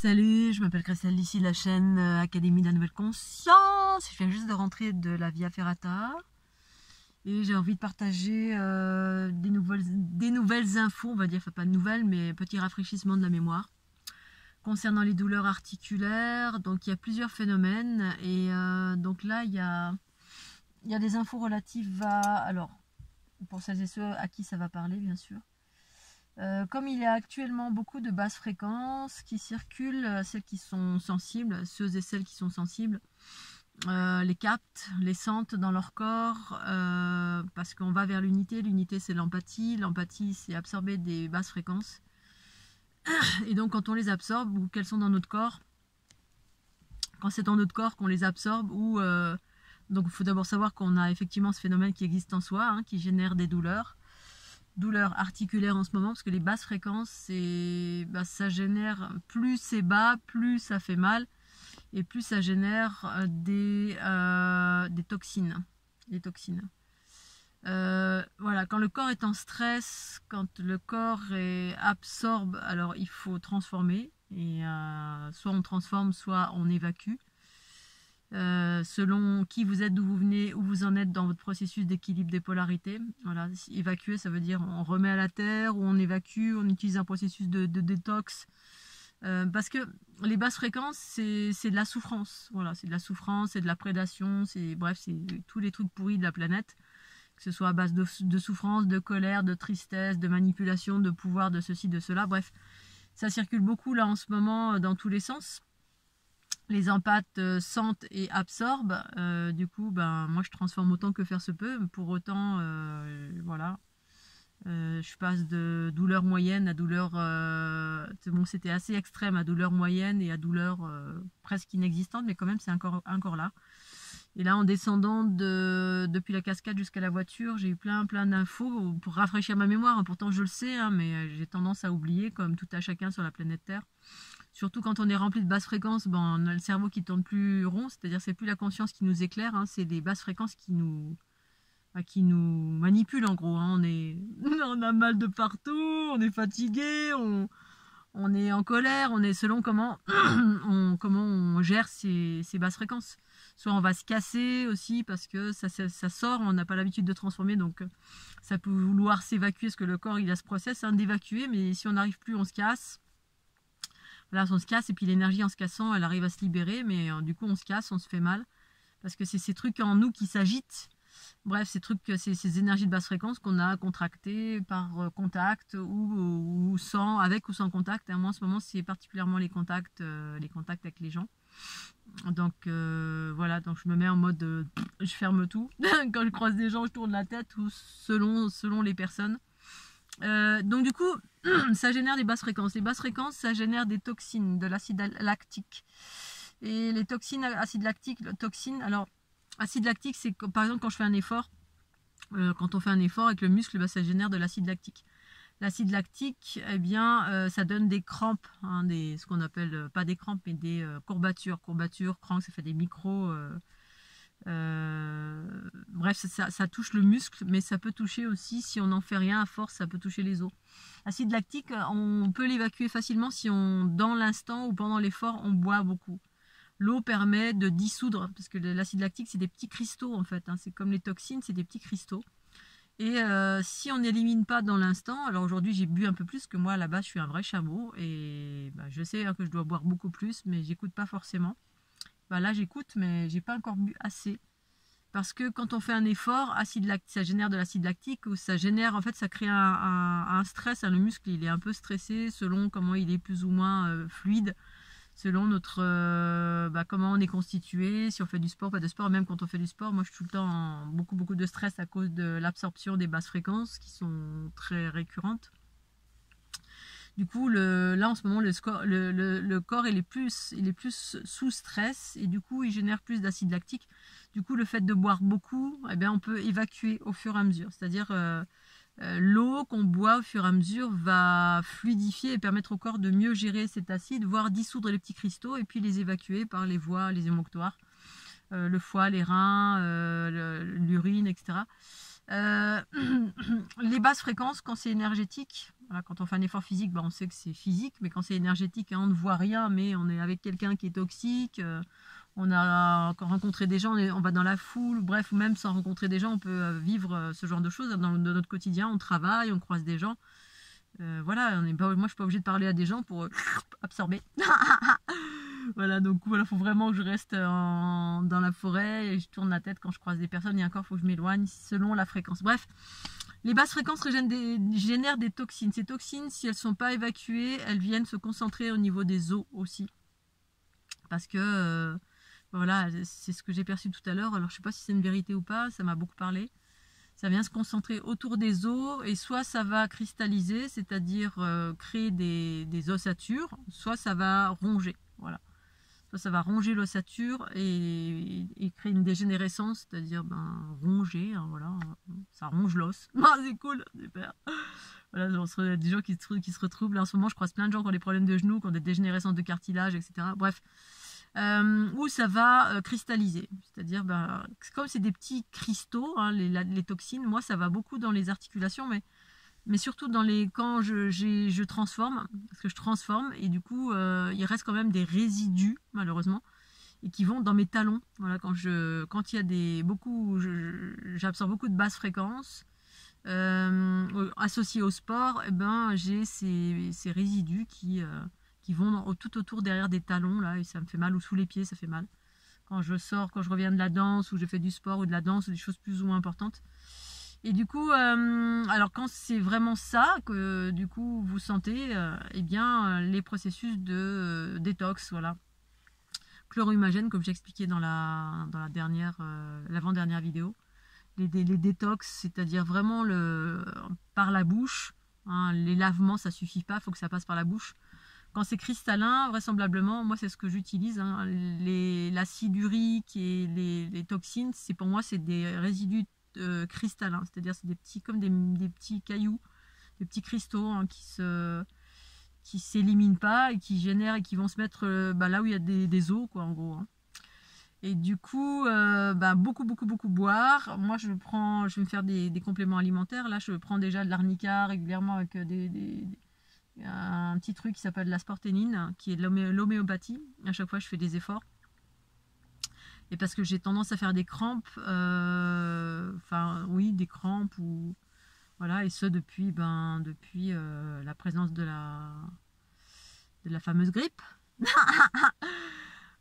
Salut, je m'appelle Christelle, d'ici la chaîne Académie de la Nouvelle Conscience. Je viens juste de rentrer de la Via Ferrata et j'ai envie de partager des nouvelles infos, on va dire, enfin pas de nouvelles, mais petit rafraîchissement de la mémoire concernant les douleurs articulaires. Donc il y a plusieurs phénomènes et donc là il y a des infos relatives à, alors pour celles et ceux à qui ça va parler bien sûr. Comme il y a actuellement beaucoup de basses fréquences qui circulent, celles qui sont sensibles, ceux et celles qui sont sensibles, les captent, les sentent dans leur corps, parce qu'on va vers l'unité. L'unité c'est l'empathie, l'empathie c'est absorber des basses fréquences. Et donc quand on les absorbe ou qu'elles sont dans notre corps, quand c'est dans notre corps qu'on les absorbe, ou donc il faut d'abord savoir qu'on a effectivement ce phénomène qui existe en soi, hein, qui génère des douleurs articulaires en ce moment, parce que les basses fréquences, ça génère, plus c'est bas, plus ça fait mal, et plus ça génère des toxines. Voilà, quand le corps est en stress, quand le corps absorbe, alors il faut transformer, et soit on transforme, soit on évacue. Selon qui vous êtes, d'où vous venez, où vous en êtes dans votre processus d'équilibre des polarités. Voilà, évacuer, ça veut dire on remet à la terre, ou on évacue, on utilise un processus de détox. Parce que les basses fréquences, c'est de la souffrance. Voilà, c'est de la souffrance, c'est de la prédation, bref, c'est tous les trucs pourris de la planète. Que ce soit à base de souffrance, de colère, de tristesse, de manipulation, de pouvoir, de ceci, de cela. Bref, ça circule beaucoup là en ce moment dans tous les sens. Les empathes sentent et absorbent. Du coup, moi je transforme autant que faire se peut. Pour autant, voilà. Je passe de douleur moyenne à douleur... bon, c'était assez extrême, à douleur moyenne et à douleur presque inexistante, mais quand même c'est encore là. Et là, en descendant depuis la cascade jusqu'à la voiture, j'ai eu plein d'infos pour rafraîchir ma mémoire. Hein. Pourtant, je le sais, hein, mais j'ai tendance à oublier, comme tout à chacun sur la planète Terre. Surtout quand on est rempli de basses fréquences, on a le cerveau qui tourne plus rond, c'est-à-dire c'est plus la conscience qui nous éclaire, hein, c'est des basses fréquences qui nous manipulent en gros. Hein. On a mal de partout, on est fatigué, on est en colère, on est selon comment on gère ces basses fréquences. Soit on va se casser aussi parce que ça sort, on n'a pas l'habitude de transformer, donc ça peut vouloir s'évacuer, parce que le corps il a ce process d'évacuer, mais si on n'arrive plus, on se casse. Là, on se casse, et puis l'énergie en se cassant, elle arrive à se libérer, mais du coup on se casse, on se fait mal, parce que c'est ces trucs en nous qui s'agitent. Bref, ces énergies de basse fréquence qu'on a contractées par contact, ou sans, avec ou sans contact. Moi en ce moment c'est particulièrement les contacts avec les gens. Donc voilà, donc je me mets en mode je ferme tout. Quand je croise des gens, je tourne la tête, ou selon les personnes. Donc du coup, ça génère des basses fréquences. Les basses fréquences, ça génère des toxines, de l'acide lactique. Et les toxines, acide lactique, alors acide lactique, c'est par exemple quand je fais un effort, quand on fait un effort avec le muscle, ça génère de l'acide lactique. L'acide lactique, eh bien, ça donne des crampes, hein, ce qu'on appelle, pas des crampes, mais des courbatures. Courbatures, crampes, ça fait des micros... bref, ça touche le muscle, mais ça peut toucher aussi, si on n'en fait rien à force, ça peut toucher les os. L'acide lactique, on peut l'évacuer facilement si dans l'instant ou pendant l'effort, on boit beaucoup. L'eau permet de dissoudre, parce que l'acide lactique, c'est des petits cristaux en fait, hein, c'est comme les toxines, c'est des petits cristaux. Et si on n'élimine pas dans l'instant, alors aujourd'hui j'ai bu un peu plus, que moi là-bas je suis un vrai chameau, et je sais que je dois boire beaucoup plus, mais j'écoute pas forcément. Là j'écoute, mais j'ai pas encore bu assez. Parce que quand on fait un effort, ça génère de l'acide lactique, ou ça génère, en fait ça crée un stress, hein, le muscle il est un peu stressé selon comment il est plus ou moins fluide, selon notre comment on est constitué, si on fait du sport, pas de sport. Même quand on fait du sport, moi je suis tout le temps en beaucoup de stress à cause de l'absorption des basses fréquences qui sont très récurrentes. Du coup, là en ce moment, le corps il est plus sous stress, et du coup il génère plus d'acide lactique. Du coup, le fait de boire beaucoup, on peut évacuer au fur et à mesure. C'est-à-dire l'eau qu'on boit au fur et à mesure va fluidifier et permettre au corps de mieux gérer cet acide, voire dissoudre les petits cristaux et puis les évacuer par les voies, les émonctoires, le foie, les reins, l'urine, etc. Les basses fréquences, quand c'est énergétique, Voilà, quand on fait un effort physique, on sait que c'est physique, mais quand c'est énergétique, on ne voit rien, mais on est avec quelqu'un qui est toxique, on a rencontré des gens, on va dans la foule, bref, ou même sans rencontrer des gens, on peut vivre ce genre de choses dans notre quotidien, on travaille, on croise des gens. Voilà, moi je suis pas obligée de parler à des gens pour absorber. Voilà, donc voilà, faut vraiment que je reste dans la forêt et je tourne la tête quand je croise des personnes et encore faut que je m'éloigne selon la fréquence. Bref, les basses fréquences génèrent des toxines. Ces toxines, si elles ne sont pas évacuées, elles viennent se concentrer au niveau des os aussi. Parce que, voilà, c'est ce que j'ai perçu tout à l'heure. Alors je ne sais pas si c'est une vérité ou pas, ça m'a beaucoup parlé. Ça vient se concentrer autour des os et soit ça va cristalliser, c'est-à-dire créer des ossatures, soit ça va ronger. Voilà. Soit ça va ronger l'ossature et créer une dégénérescence, c'est-à-dire ronger, hein, voilà, ça ronge l'os. C'est cool, super. Voilà, il y a des gens qui se retrouvent. Là en ce moment, je croise plein de gens qui ont des problèmes de genoux, qui ont des dégénérescences de cartilage, etc. Bref. Où ça va cristalliser. C'est-à-dire, comme c'est des petits cristaux, hein, les toxines, moi ça va beaucoup dans les articulations, mais surtout quand je transforme, parce que je transforme, et du coup, il reste quand même des résidus, malheureusement, et qui vont dans mes talons. Voilà, quand il y a j'absorbe beaucoup de basses fréquences, associées au sport, j'ai ces résidus qui vont tout autour derrière des talons, là, et ça me fait mal, ou sous les pieds, ça fait mal. Quand je sors, quand je reviens de la danse, ou je fais du sport, ou de la danse, ou des choses plus ou moins importantes. Et du coup, alors quand c'est vraiment ça que du coup vous sentez, les processus de détox, voilà. Chlorhumagène, comme j'ai expliqué dans l'avant-dernière vidéo. Les détox, c'est-à-dire vraiment par la bouche. Hein, les lavements, ça suffit pas, il faut que ça passe par la bouche. Quand c'est cristallin, vraisemblablement, moi c'est ce que j'utilise. Hein, l'acide urique et les toxines, pour moi c'est des résidus cristallins, c'est-à-dire c'est comme des petits cailloux, des petits cristaux hein, qui s'éliminent pas et qui génèrent et qui vont se mettre là où il y a des os, quoi, en gros. Hein. Et du coup, beaucoup boire. Moi, je vais me faire des compléments alimentaires. Là, je prends déjà de l'arnica régulièrement avec un petit truc qui s'appelle la sporténine, qui est de l'homéopathie. À chaque fois, je fais des efforts. Et parce que j'ai tendance à faire des crampes, des crampes, voilà, et ce depuis la présence de la fameuse grippe.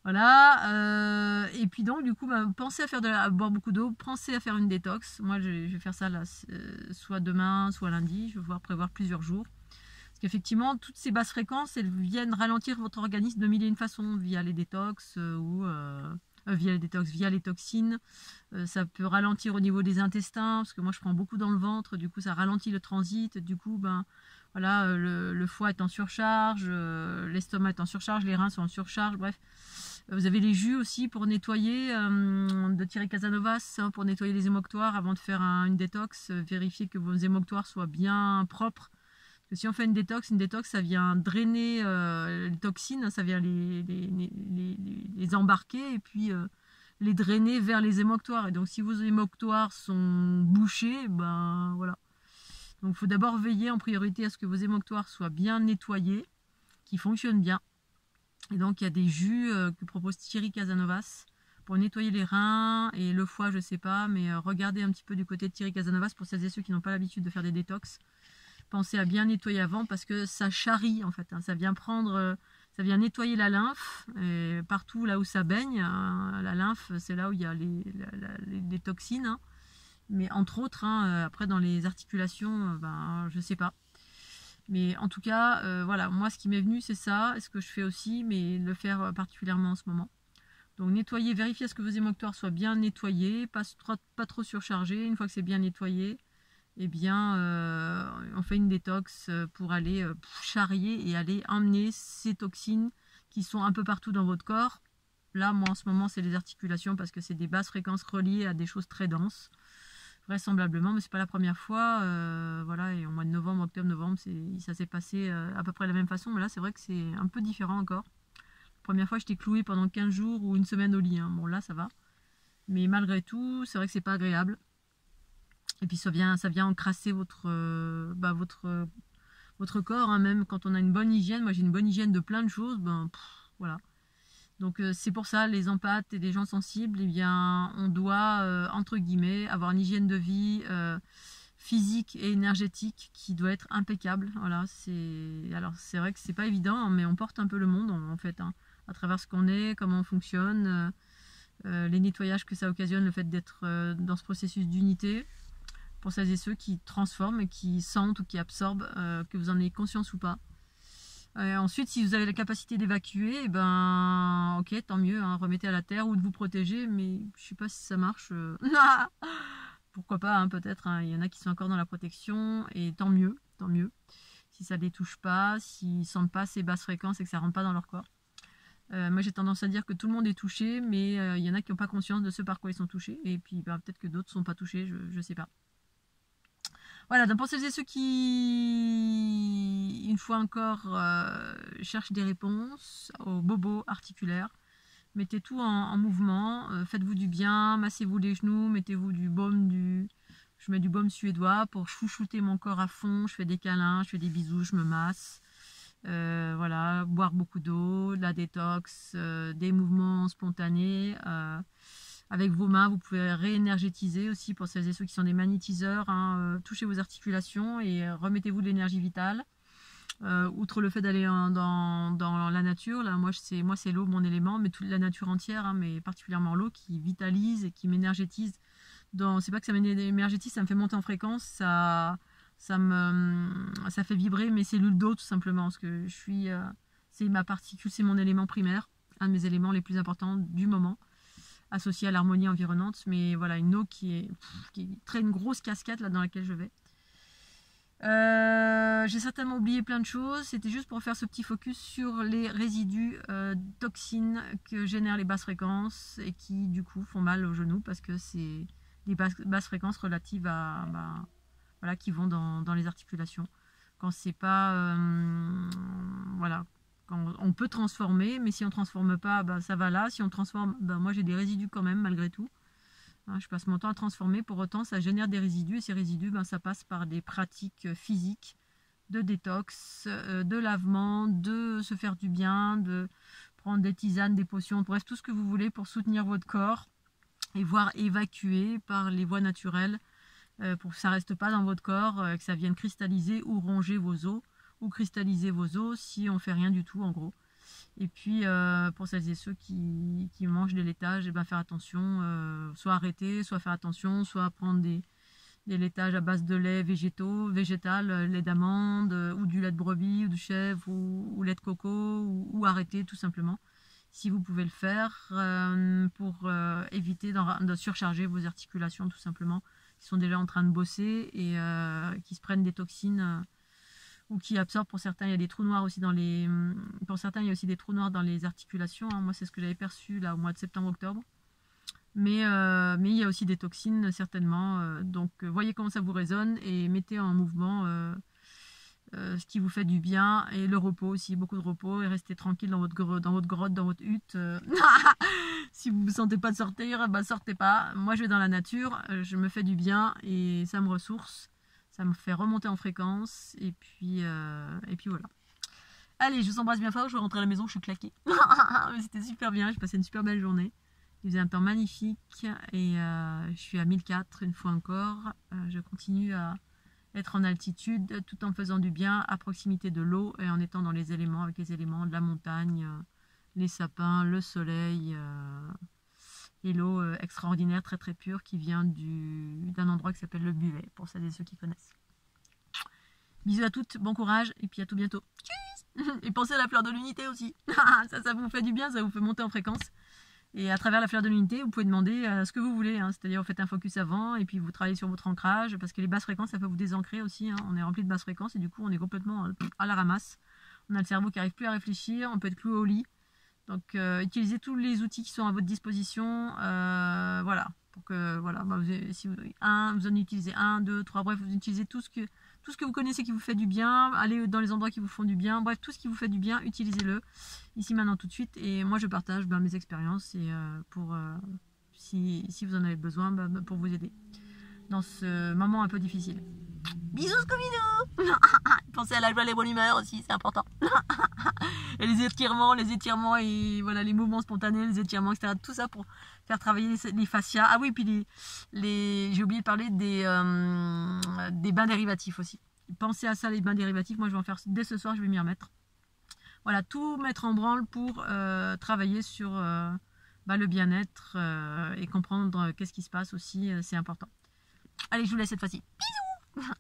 Voilà, et puis donc du coup, pensez à boire beaucoup d'eau, pensez à faire une détox. Moi, je vais faire ça là, soit demain, soit lundi. Je vais prévoir plusieurs jours. Parce qu'effectivement, toutes ces basses fréquences, elles viennent ralentir votre organisme de mille et une façons, via les détox via les toxines. Ça peut ralentir au niveau des intestins, parce que moi je prends beaucoup dans le ventre, du coup ça ralentit le transit, du coup voilà, le foie est en surcharge, l'estomac est en surcharge, les reins sont en surcharge, bref. Vous avez les jus aussi pour nettoyer, de Thierry Casanovas, hein, pour nettoyer les émoctoires avant de faire une détox, vérifier que vos émoctoires soient bien propres. Parce que si on fait une détox, ça vient drainer les toxines, ça vient les embarquer et puis les drainer vers les émoctoires. Et donc si vos émoctoires sont bouchés, voilà. Donc il faut d'abord veiller en priorité à ce que vos émoctoires soient bien nettoyés, qu'ils fonctionnent bien. Et donc il y a des jus que propose Thierry Casanovas pour nettoyer les reins et le foie, je sais pas, mais regardez un petit peu du côté de Thierry Casanovas pour celles et ceux qui n'ont pas l'habitude de faire des détox. Pensez à bien nettoyer avant parce que ça charrie en fait, hein. Ça vient nettoyer la lymphe et partout là où ça baigne, hein, la lymphe c'est là où il y a les toxines, hein. Mais entre autres, hein, après dans les articulations, je sais pas. Mais en tout cas, voilà, moi ce qui m'est venu c'est ça, et ce que je fais aussi, mais le faire particulièrement en ce moment. Donc nettoyer, vérifier à ce que vos émoctoires soient bien nettoyés, pas trop surchargés. Une fois que c'est bien nettoyé, on fait une détox pour aller charrier et aller emmener ces toxines qui sont un peu partout dans votre corps. Là, moi en ce moment, c'est les articulations parce que c'est des basses fréquences reliées à des choses très denses. Vraisemblablement, mais c'est pas la première fois. Voilà, et au mois de novembre, octobre, novembre, ça s'est passé à peu près de la même façon. Mais là, c'est vrai que c'est un peu différent encore. La première fois, j'étais clouée pendant 15 jours ou une semaine au lit. Hein. Bon, là, ça va. Mais malgré tout, c'est vrai que c'est pas agréable. Et puis ça vient encrasser votre votre corps, hein, même quand on a une bonne hygiène. Moi j'ai une bonne hygiène de plein de choses, ben voilà. Donc c'est pour ça, les empathes et les gens sensibles, eh bien on doit entre guillemets avoir une hygiène de vie physique et énergétique qui doit être impeccable. Voilà, alors c'est vrai que c'est pas évident, hein, mais on porte un peu le monde en fait, hein, à travers ce qu'on est, comment on fonctionne, les nettoyages que ça occasionne, le fait d'être dans ce processus d'unité. Pour celles et ceux qui transforment et qui sentent ou qui absorbent, que vous en ayez conscience ou pas. Ensuite, si vous avez la capacité d'évacuer, eh ben ok, tant mieux, hein, remettez à la terre ou de vous protéger, mais je sais pas si ça marche. Pourquoi pas, hein, peut-être, hein, il y en a qui sont encore dans la protection, et tant mieux, tant mieux. Si ça ne les touche pas, s'ils ne sentent pas ces basses fréquences et que ça ne rentre pas dans leur corps. Moi j'ai tendance à dire que tout le monde est touché, mais il y en a qui n'ont pas conscience de ce par quoi ils sont touchés, et puis ben, peut-être que d'autres ne sont pas touchés, je ne sais pas. Voilà, donc pour celles et ceux qui, une fois encore, cherchent des réponses aux bobos articulaires, mettez tout en mouvement, faites-vous du bien, massez-vous les genoux, mettez-vous du baume, je mets du baume suédois pour chouchouter mon corps à fond, je fais des câlins, je fais des bisous, je me masse. Voilà, boire beaucoup d'eau, de la détox, des mouvements spontanés. Avec vos mains, vous pouvez réénergétiser aussi pour celles et ceux qui sont des magnétiseurs. Hein, touchez vos articulations et remettez-vous de l'énergie vitale. Outre le fait d'aller dans la nature, là, moi c'est l'eau, mon élément, mais toute la nature entière, hein, mais particulièrement l'eau qui vitalise et qui m'énergétise. C'est pas que ça m'énergétise, ça me fait monter en fréquence, ça fait vibrer mes cellules d'eau tout simplement, parce que c'est ma particule, c'est mon élément primaire, un de mes éléments les plus importants du moment, associé à l'harmonie environnante. Mais voilà, une eau qui est très une grosse cascade là dans laquelle je vais. J'ai certainement oublié plein de choses, c'était juste pour faire ce petit focus sur les résidus toxines que génèrent les basses fréquences et qui du coup font mal aux genoux parce que c'est des basses fréquences relatives à voilà, qui vont dans les articulations. Quand c'est pas voilà, quand on peut transformer, mais si on transforme pas, bah, ça va là. Si on transforme, bah, moi j'ai des résidus quand même malgré tout. Hein, je passe mon temps à transformer, pour autant ça génère des résidus, et ces résidus, ben, ça passe par des pratiques physiques de détox, de lavement, de se faire du bien, de prendre des tisanes, des potions, bref tout ce que vous voulez pour soutenir votre corps et voir évacuer par les voies naturelles pour que ça ne reste pas dans votre corps, que ça vienne cristalliser ou ronger vos os, ou cristalliser vos os si on ne fait rien du tout en gros. Et puis pour celles et ceux qui mangent des laitages, et ben faire attention, soit arrêter, soit faire attention, soit prendre des laitages à base de lait végétal, lait d'amande, ou du lait de brebis, ou de chèvre, ou lait de coco, ou arrêter tout simplement, si vous pouvez le faire, pour éviter de surcharger vos articulations tout simplement, qui sont déjà en train de bosser et qui se prennent des toxines ou qui absorbent. Pour certains, il y a des trous noirs aussi pour certains, il y a aussi des trous noirs dans les articulations. Hein. Moi, c'est ce que j'avais perçu là au mois de septembre-octobre. Mais il y a aussi des toxines certainement. Donc, voyez comment ça vous résonne et mettez en mouvement ce qui vous fait du bien, et le repos aussi, beaucoup de repos, et restez tranquille dans votre grotte, dans votre hutte. Si vous ne sentez pas de sortir, bah sortez pas. Moi je vais dans la nature, je me fais du bien et ça me ressource, ça me fait remonter en fréquence, et puis voilà. Allez, je vous embrasse bien fort, je vais rentrer à la maison, je suis claquée. C'était super bien, j'ai passé une super belle journée. Il faisait un temps magnifique et je suis à 1004 une fois encore. Je continue à être en altitude tout en faisant du bien à proximité de l'eau et en étant dans les éléments, avec les éléments de la montagne, les sapins, le soleil et l'eau extraordinaire, très très pure, qui vient d'un endroit qui s'appelle le Buvet, pour celles et ceux qui connaissent. Bisous à toutes, bon courage et puis à tout bientôt. Tchuss. Et pensez à la fleur de l'unité aussi. Ça vous fait du bien, ça vous fait monter en fréquence. Et à travers la fleur de l'unité, vous pouvez demander ce que vous voulez, hein. C'est-à-dire vous faites un focus avant et puis vous travaillez sur votre ancrage, parce que les basses fréquences, ça peut vous désancrer aussi, hein. On est rempli de basses fréquences et du coup on est complètement à la ramasse. On a le cerveau qui n'arrive plus à réfléchir, on peut être cloué au lit. Donc utilisez tous les outils qui sont à votre disposition, voilà, pour que voilà, bah, vous en utilisez 1, 2, 3, bref, vous utilisez tout ce que vous connaissez qui vous fait du bien, allez dans les endroits qui vous font du bien, bref, tout ce qui vous fait du bien, utilisez-le, ici, maintenant, tout de suite. Et moi, je partage mes expériences et si vous en avez besoin, pour vous aider dans ce moment un peu difficile. Bisous Scooby-Doo. Pensez à la joie et la bonne humeur aussi, c'est important. Et les étirements et voilà, les mouvements spontanés, les étirements, etc. Tout ça pour faire travailler les fascias. Ah oui, puis j'ai oublié de parler des bains dérivatifs aussi. Pensez à ça, les bains dérivatifs. Moi, je vais en faire dès ce soir, je vais m'y remettre. Voilà, tout mettre en branle pour travailler sur le bien-être et comprendre qu'est-ce qui se passe aussi, c'est important. Allez, je vous laisse cette fois-ci. Bisous.